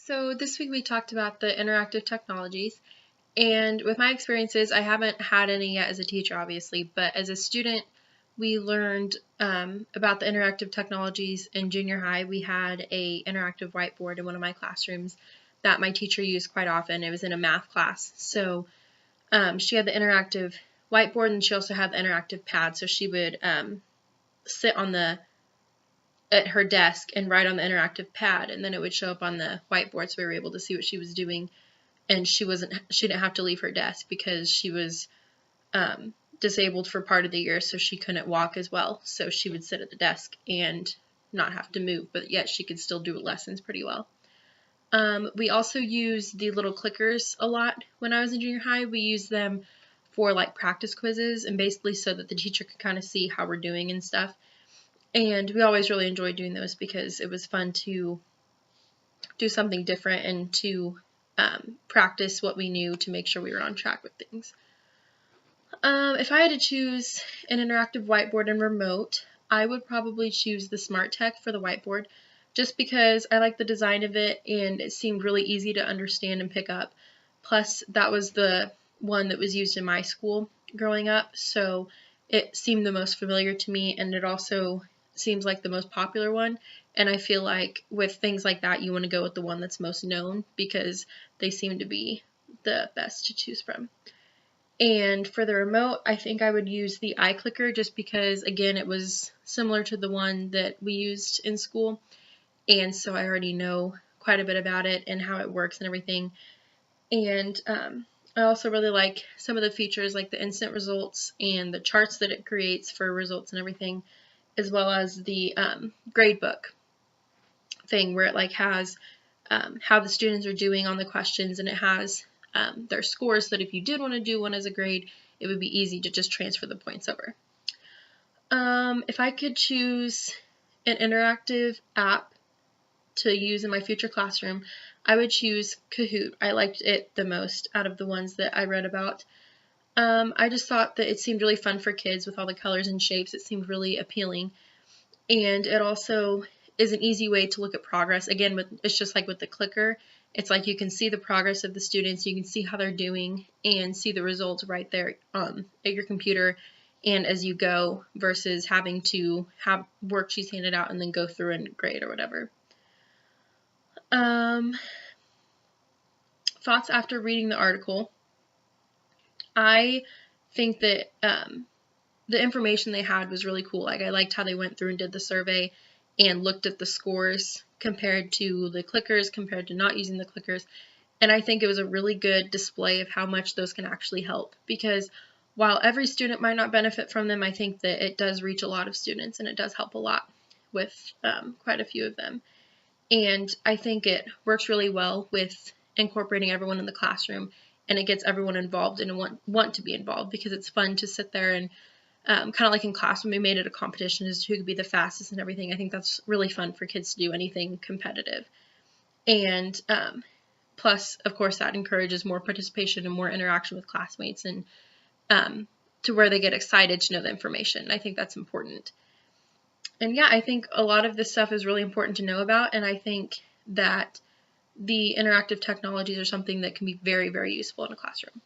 So this week we talked about the interactive technologies, and with my experiences, I haven't had any yet as a teacher, obviously, but as a student, we learned about the interactive technologies in junior high. We had a interactive whiteboard in one of my classrooms that my teacher used quite often. It was in a math class, so she had the interactive whiteboard, and she also had the interactive pad, so she would sit at her desk and write on the interactive pad, and then it would show up on the whiteboard, so we were able to see what she was doing. And she didn't have to leave her desk because she was disabled for part of the year, so she couldn't walk as well. So she would sit at the desk and not have to move, but yet she could still do lessons pretty well. We also used the little clickers a lot when I was in junior high. We used them for like practice quizzes, and basically so that the teacher could kind of see how we're doing and stuff. And we always really enjoyed doing those because it was fun to do something different and to practice what we knew to make sure we were on track with things. If I had to choose an interactive whiteboard and remote, I would probably choose the Smart Tech for the whiteboard, just because I like the design of it and it seemed really easy to understand and pick up. Plus, that was the one that was used in my school growing up, so it seemed the most familiar to me, and it also seems like the most popular one. And I feel like with things like that, you want to go with the one that's most known because they seem to be the best to choose from. And for the remote, I think I would use the iClicker just because, again, it was similar to the one that we used in school. And so I already know quite a bit about it and how it works and everything. And I also really like some of the features like the instant results and the charts that it creates for results and everything, as well as the gradebook thing where it like has how the students are doing on the questions, and it has their scores, so that if you did want to do one as a grade, it would be easy to just transfer the points over. If I could choose an interactive app to use in my future classroom, I would choose Kahoot. I liked it the most out of the ones that I read about. I just thought that it seemed really fun for kids with all the colors and shapes. It seemed really appealing. And it also is an easy way to look at progress. Again, it's just like with the clicker. It's like you can see the progress of the students, you can see how they're doing, and see the results right there at your computer and as you go, versus having to have worksheets handed out and then go through and grade or whatever. Thoughts after reading the article. I think that the information they had was really cool. Like, I liked how they went through and did the survey and looked at the scores compared to the clickers, compared to not using the clickers. And I think it was a really good display of how much those can actually help, because while every student might not benefit from them, I think that it does reach a lot of students and it does help a lot with quite a few of them. And I think it works really well with incorporating everyone in the classroom, and it gets everyone involved and want to be involved, because it's fun to sit there and kind of like in class when we made it a competition as to who could be the fastest and everything. I think that's really fun for kids to do anything competitive. And plus, of course, that encourages more participation and more interaction with classmates, and to where they get excited to know the information. I think that's important. And yeah, I think a lot of this stuff is really important to know about, and I think that the interactive technologies are something that can be very, very useful in a classroom.